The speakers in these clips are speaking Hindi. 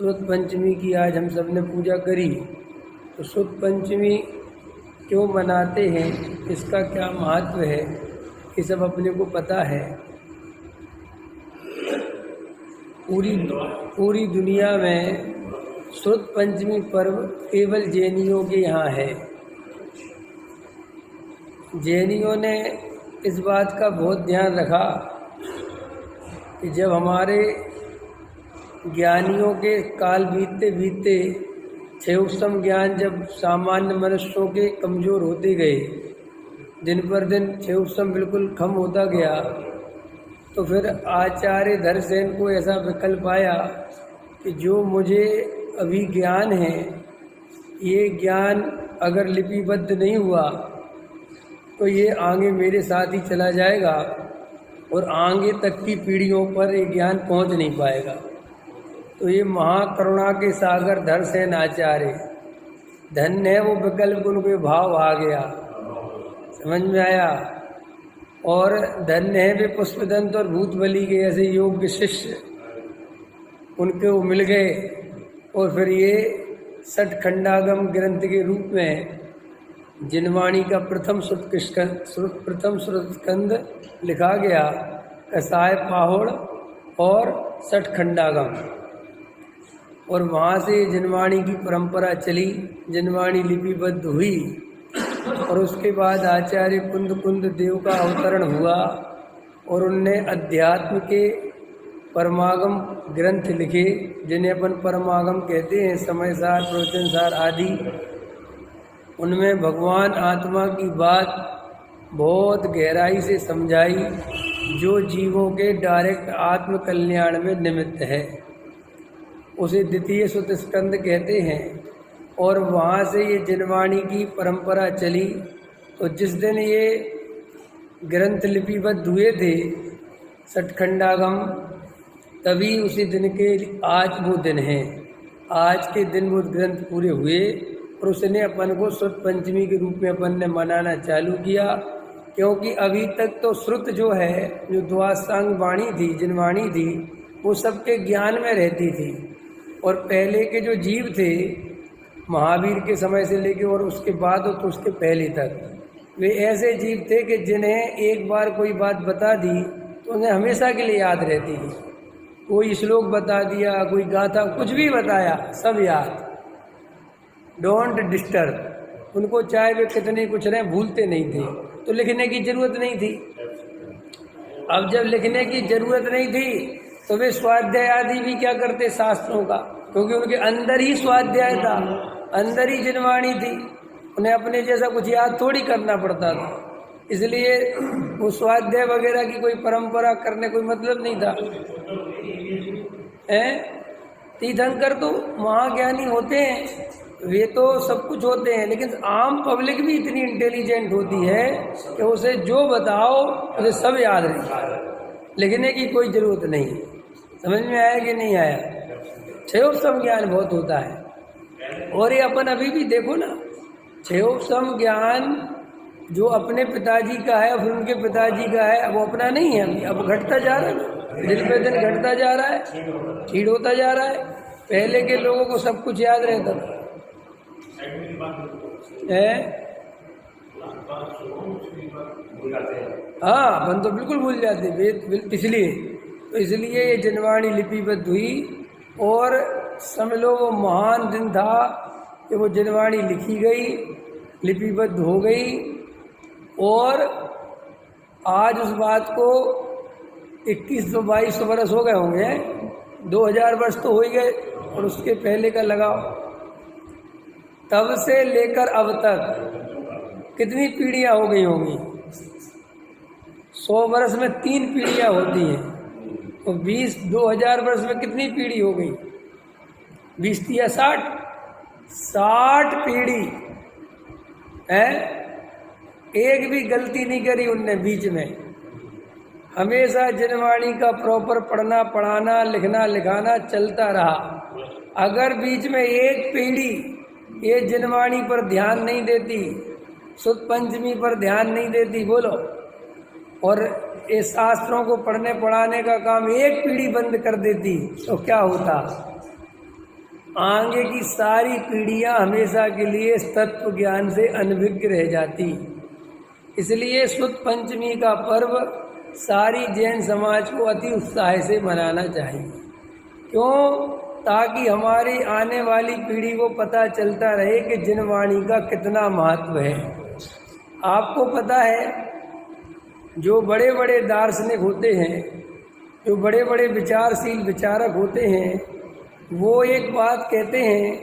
श्रुत पंचमी की आज हम सब ने पूजा करी। तो श्रुत पंचमी क्यों मनाते हैं, इसका क्या महत्व है, ये सब अपने को पता है। पूरी दुनिया में श्रुत पंचमी पर्व केवल जैनियों के यहाँ है। जैनियों ने इस बात का बहुत ध्यान रखा कि जब हमारे ज्ञानियों के काल बीतते बीतते क्षयोत्सम ज्ञान जब सामान्य मनुष्यों के कमज़ोर होते गए, दिन पर दिन क्षयोत्सम बिल्कुल कम होता गया, तो फिर आचार्य धरसेन को ऐसा विकल्प आया कि जो मुझे अभी ज्ञान है, ये ज्ञान अगर लिपिबद्ध नहीं हुआ तो ये आगे मेरे साथ ही चला जाएगा और आगे तक की पीढ़ियों पर ये ज्ञान पहुंच नहीं पाएगा। तो ये महाकरुणा के सागर धरसेन आचार्य, धन्य है वो विकल्प, उनके भाव आ गया, समझ में आया। और धन्य है वे पुष्पदंत और भूतबली के ऐसे योग्य शिष्य, उनके वो मिल गए। और फिर ये सठखंडागम ग्रंथ के रूप में जिनवाणी का प्रथम श्रुतस्कंद लिखा गया, कसाय पाहुड़ और सठखंडागम। और वहाँ से जिनवाणी की परंपरा चली, जिनवाणी लिपिबद्ध हुई। और उसके बाद आचार्य कुंद देव का अवतरण हुआ और उनने अध्यात्म के परमागम ग्रंथ लिखे, जिन्हें अपन परमागम कहते हैं, समय सार, प्रवचन सार आदि। उनमें भगवान आत्मा की बात बहुत गहराई से समझाई, जो जीवों के डायरेक्ट आत्म कल्याण में निमित्त है, उसे द्वितीय श्रुतस्कंद कहते हैं। और वहाँ से ये जिनवाणी की परंपरा चली। तो जिस दिन ये ग्रंथ लिपिबद्ध हुए थे, सठखंडागम, तभी उसी दिन के आज वो दिन है। आज के दिन वो ग्रंथ पूरे हुए और उसने अपन को श्रुत पंचमी के रूप में अपन ने मनाना चालू किया। क्योंकि अभी तक तो श्रुत जो है, जो द्वासांग वाणी थी, जिनवाणी थी, वो सबके ज्ञान में रहती थी। और पहले के जो जीव थे, महावीर के समय से लेके और उसके बाद और तो उसके पहले तक, वे ऐसे जीव थे कि जिन्हें एक बार कोई बात बता दी तो उन्हें हमेशा के लिए याद रहती थी। कोई श्लोक बता दिया, कोई गाथा, कुछ भी बताया, सब याद, डोंट डिस्टर्ब। उनको चाहे वे कितने कुछ रहे, भूलते नहीं थे। तो लिखने की जरूरत नहीं थी। अब जब लिखने की जरूरत नहीं थी तो वे स्वाध्याय आदि भी क्या करते, शास्त्रों का, क्योंकि उनके अंदर ही स्वाध्याय था, अंदर ही जिनवाणी थी। उन्हें अपने जैसा कुछ याद थोड़ी करना पड़ता था, इसलिए वो स्वाध्याय वगैरह की कोई परंपरा करने कोई मतलब नहीं था। तीर्थंकर तो महाज्ञानी होते हैं, वे तो सब कुछ होते हैं, लेकिन आम पब्लिक भी इतनी इंटेलिजेंट होती है कि उसे जो बताओ उसे सब याद रहेगा, लिखने की कोई जरूरत नहीं। समझ में आया कि नहीं आया? क्षयोत्सम ज्ञान बहुत होता है। और ये अपन अभी भी देखो ना, क्षयोत्सम ज्ञान जो अपने पिताजी का है, फिर उनके पिताजी का है, वो अपना नहीं है। अब घटता जा रहा है ना, दिन पे दिन घटता जा रहा है, ठीक होता जा रहा है। पहले के लोगों को सब कुछ याद रहता था। हाँ, अपन तो बिल्कुल भूल जाते, इसलिए ये जिनवाणी लिपिबद्ध हुई। और समझ लो वो महान दिन था कि वो जिनवाणी लिखी गई, लिपिबद्ध हो गई। और आज उस बात को 2100-2200 वर्ष हो गए होंगे, 2000 वर्ष तो हो ही गए। और उसके पहले का लगाओ, तब से लेकर अब तक कितनी पीढ़ियां हो गई होंगी। 100 वर्ष में 3 पीढ़ियां होती हैं, तो 2000 वर्ष में कितनी पीढ़ी हो गई? 20 या 60 पीढ़ी है। एक भी गलती नहीं करी उनने बीच में, हमेशा जिनवाणी का प्रॉपर पढ़ना, पढ़ाना, लिखना, लिखाना चलता रहा। अगर बीच में एक पीढ़ी ये जिनवाणी पर ध्यान नहीं देती, श्रुत पंचमी पर ध्यान नहीं देती, बोलो, और ये शास्त्रों को पढ़ने पढ़ाने का काम एक पीढ़ी बंद कर देती, तो क्या होता? आगे की सारी पीढ़ियां हमेशा के लिए तत्व ज्ञान से अनभिज्ञ रह जाती। इसलिए शुद्ध पंचमी का पर्व सारी जैन समाज को अति उत्साह से मनाना चाहिए। क्यों? ताकि हमारी आने वाली पीढ़ी को पता चलता रहे कि जिनवाणी का कितना महत्व है। आपको पता है, जो बड़े बड़े दार्शनिक होते हैं, जो बड़े बड़े विचारशील विचारक होते हैं, वो एक बात कहते हैं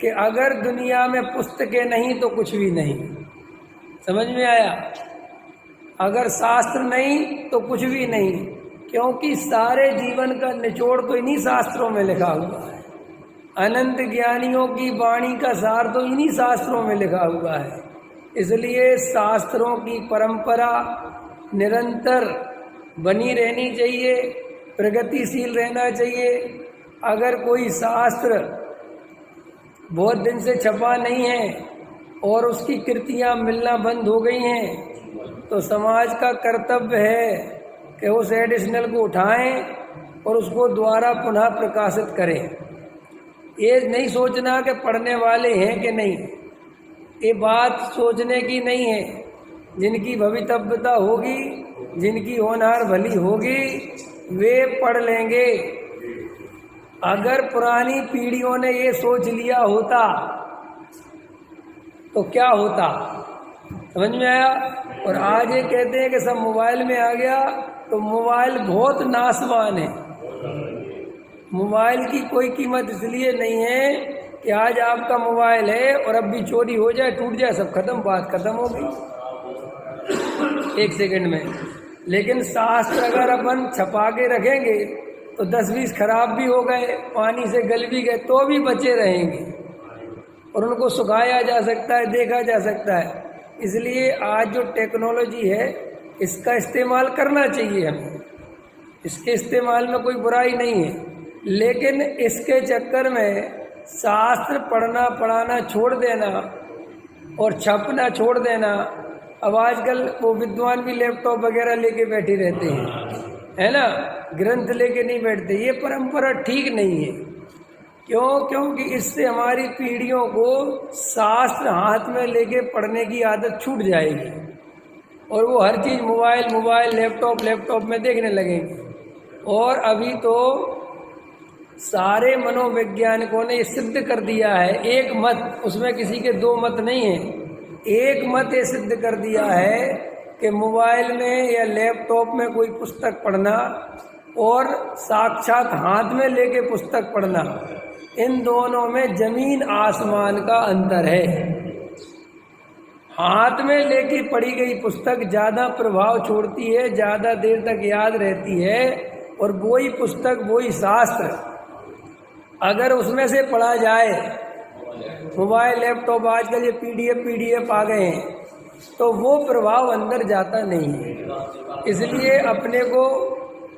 कि अगर दुनिया में पुस्तकें नहीं तो कुछ भी नहीं। समझ में आया? अगर शास्त्र नहीं तो कुछ भी नहीं, क्योंकि सारे जीवन का निचोड़ तो इन्हीं शास्त्रों में लिखा हुआ है। अनंत ज्ञानियों की वाणी का सार तो इन्हीं शास्त्रों में लिखा हुआ है। इसलिए शास्त्रों की परंपरा निरंतर बनी रहनी चाहिए, प्रगतिशील रहना चाहिए। अगर कोई शास्त्र बहुत दिन से छपा नहीं है और उसकी कृतियां मिलना बंद हो गई हैं, तो समाज का कर्तव्य है कि उस एडिशनल को उठाएं और उसको दोबारा पुनः प्रकाशित करें। ये नहीं सोचना कि पढ़ने वाले हैं कि नहीं, ये बात सोचने की नहीं है। जिनकी भवितव्यता होगी, जिनकी होनहार भली होगी, वे पढ़ लेंगे। अगर पुरानी पीढ़ियों ने ये सोच लिया होता तो क्या होता? समझ में आया? और आज ये कहते हैं कि सब मोबाइल में आ गया, तो मोबाइल बहुत नासवान है। मोबाइल की कोई कीमत इसलिए नहीं है कि आज आपका मोबाइल है और अब भी चोरी हो जाए, टूट जाए, सब खत्म, बात खत्म हो गई 1 सेकंड में। लेकिन शास्त्र अगर अपन छपा के रखेंगे तो 10-20 खराब भी हो गए, पानी से गल भी गए, तो भी बचे रहेंगे और उनको सुखाया जा सकता है, देखा जा सकता है। इसलिए आज जो टेक्नोलॉजी है, इसका इस्तेमाल करना चाहिए हमें। इसके इस्तेमाल में कोई बुराई नहीं है, लेकिन इसके चक्कर में शास्त्र पढ़ना पढ़ाना छोड़ देना और छपना छोड़ देना। अब आजकल वो विद्वान भी लैपटॉप वगैरह लेके बैठे रहते हैं, है ना, ग्रंथ लेके नहीं बैठते। ये परंपरा ठीक नहीं है। क्यों? क्योंकि इससे हमारी पीढ़ियों को शास्त्र हाथ में लेके पढ़ने की आदत छूट जाएगी और वो हर चीज़ मोबाइल लैपटॉप में देखने लगेंगे। और अभी तो सारे मनोवैज्ञानिकों ने ये सिद्ध कर दिया है, एक मत, उसमें किसी के 2 मत नहीं है, एक मत ये सिद्ध कर दिया है कि मोबाइल में या लैपटॉप में कोई पुस्तक पढ़ना और साक्षात हाथ में लेके पुस्तक पढ़ना, इन दोनों में जमीन आसमान का अंतर है। हाथ में लेके पढ़ी गई पुस्तक ज़्यादा प्रभाव छोड़ती है, ज़्यादा देर तक याद रहती है। और वही पुस्तक, वही शास्त्र अगर उसमें से पढ़ा जाए, मोबाइल लैपटॉप आजकल ये पीडीएफ आ गए हैं, तो वो प्रभाव अंदर जाता नहीं है। इसलिए अपने को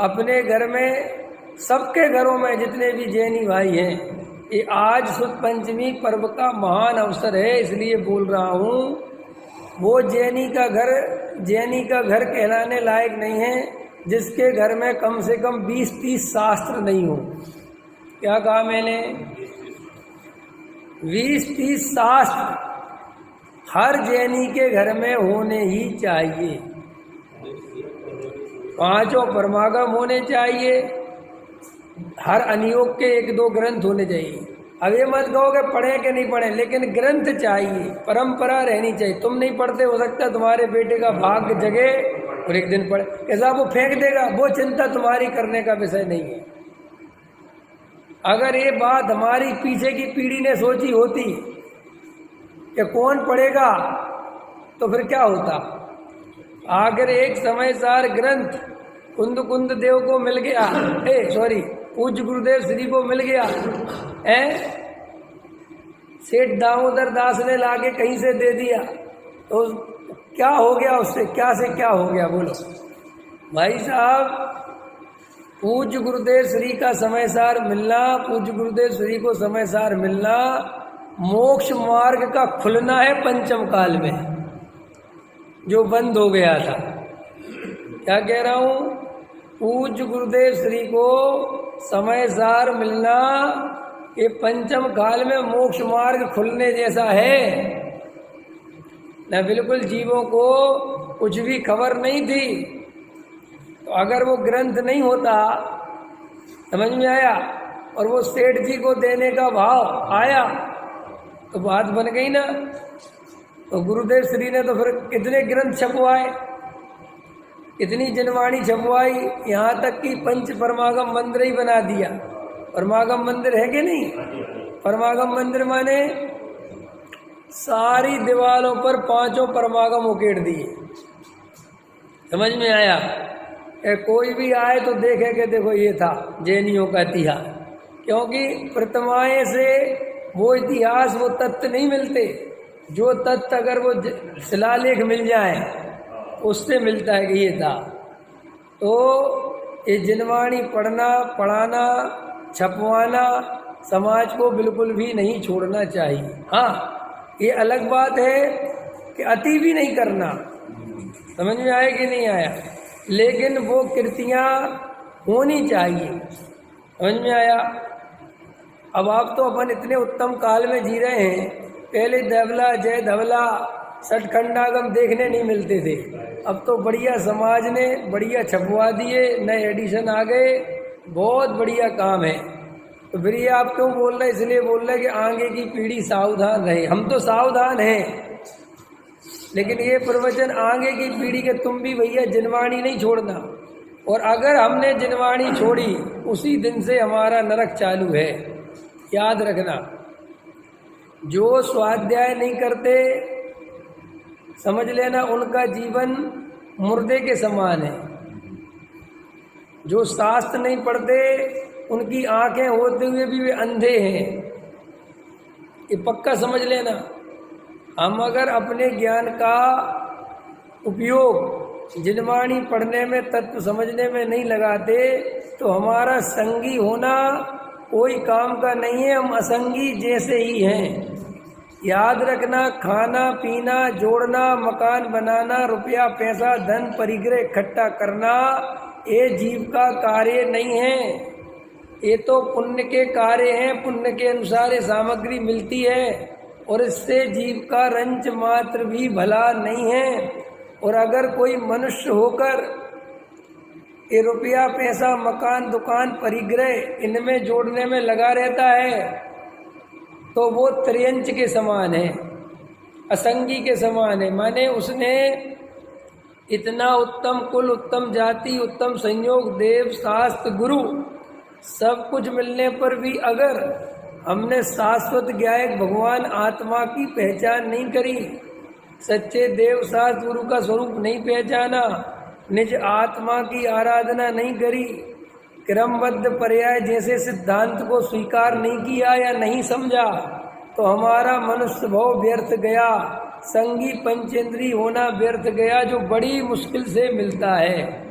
अपने घर में, सबके घरों में जितने भी जैनी भाई हैं, ये आज शुद्ध पंचमी पर्व का महान अवसर है, इसलिए बोल रहा हूँ। वो जैनी का घर कहलाने लायक नहीं है जिसके घर में कम से कम 20-30 शास्त्र नहीं हो। क्या कहा मैंने? 20-30 शास्त्र हर जैनी के घर में होने ही चाहिए। 5 परमागम होने चाहिए, हर अनियोग के 1-2 ग्रंथ होने चाहिए। अब ये मत कहो कि पढ़े कि नहीं पढ़े, लेकिन ग्रंथ चाहिए, परंपरा रहनी चाहिए। तुम नहीं पढ़ते, हो सकता है तुम्हारे बेटे का भाग्य जगे और एक दिन पढ़े, कैसा वो फेंक देगा, वो चिंता तुम्हारी करने का विषय नहीं है। अगर ये बात हमारी पीछे की पीढ़ी ने सोची होती कि कौन पढ़ेगा, तो फिर क्या होता। अगर एक समय सार ग्रंथ कुंद देव को मिल गया, पूज्य गुरुदेव श्री को मिल गया, सेठ दामोदर दास ने लाके कहीं से दे दिया, तो क्या हो गया उससे? क्या से क्या हो गया बोलो भाई साहब। पूज्य गुरुदेव श्री का समय सार मिलना, पूज्य गुरुदेव श्री को समय सार मिलना, मोक्ष मार्ग का खुलना है पंचम काल में, जो बंद हो गया था। क्या कह रहा हूँ? पूज्य गुरुदेव श्री को समय सार मिलना ये पंचम काल में मोक्ष मार्ग खुलने जैसा है न, बिल्कुल जीवों को कुछ भी खबर नहीं थी। तो अगर वो ग्रंथ नहीं होता, समझ में आया, और वो सेठ जी को देने का भाव आया तो बात बन गई ना। तो गुरुदेव श्री ने तो फिर कितने ग्रंथ छपवाए, कितनी जनवाणी छपवाई, यहाँ तक कि पंच परमागम मंदिर ही बना दिया। परमागम मंदिर है कि नहीं? परमागम मंदिर माने सारी दीवारों पर 5 परमागम उकेड़ दिए। समझ में आया? कोई भी आए तो देखे कि देखो ये था जैनियों का इतिहास, क्योंकि प्रतिमाएं से वो इतिहास, वो तथ्य नहीं मिलते। जो तथ्य अगर वो शिलालेख मिल जाए उससे मिलता है कि ये था। तो ये जिनवाणी पढ़ना, पढ़ाना, छपवाना समाज को बिल्कुल भी नहीं छोड़ना चाहिए। हाँ, ये अलग बात है कि अति भी नहीं करना। समझ में आया कि नहीं आया? लेकिन वो कृतियाँ होनी चाहिए। समझ में आया? अब आप तो अपन इतने उत्तम काल में जी रहे हैं, पहले धवला, जय धवला, सठखंडागम देखने नहीं मिलते थे। अब तो बढ़िया समाज ने बढ़िया छपवा दिए, नए एडिशन आ गए, बहुत बढ़िया काम है। तो फिर ये आप क्यों बोल रहे? इसलिए बोल रहे कि आगे की पीढ़ी सावधान रहे। हम तो सावधान हैं, लेकिन ये प्रवचन आगे की पीढ़ी के तुम भी भैया जिनवाणी नहीं छोड़ना। और अगर हमने जिनवाणी छोड़ी, उसी दिन से हमारा नरक चालू है, याद रखना। जो स्वाध्याय नहीं करते, समझ लेना उनका जीवन मुर्दे के समान है। जो शास्त्र नहीं पढ़ते, उनकी आंखें होते हुए भी वे अंधे हैं, ये पक्का समझ लेना। हम अगर अपने ज्ञान का उपयोग जिनवाणी पढ़ने में, तत्व समझने में नहीं लगाते, तो हमारा संगी होना कोई काम का नहीं है। हम असंगी जैसे ही हैं। याद रखना, खाना पीना, जोड़ना, मकान बनाना, रुपया पैसा धन परिग्रह इकट्ठा करना, ये जीव का कार्य नहीं है। ये तो पुण्य के कार्य हैं। पुण्य के अनुसार ये सामग्री मिलती है, और इससे जीव का रंच मात्र भी भला नहीं है। और अगर कोई मनुष्य होकर ये रुपया पैसा मकान दुकान परिग्रह इनमें जोड़ने में लगा रहता है, तो वो त्रियंच के समान है, असंगी के समान है। माने उसने इतना उत्तम कुल, उत्तम जाति, उत्तम संयोग, देव शास्त्र गुरु सब कुछ मिलने पर भी अगर हमने शाश्वत ज्ञायक भगवान आत्मा की पहचान नहीं करी, सच्चे देव शास्त्र गुरु का स्वरूप नहीं पहचाना, निज आत्मा की आराधना नहीं करी, क्रमबद्ध पर्याय जैसे सिद्धांत को स्वीकार नहीं किया या नहीं समझा, तो हमारा मनुष्य भाव व्यर्थ गया, संगी पंचेंद्री होना व्यर्थ गया, जो बड़ी मुश्किल से मिलता है।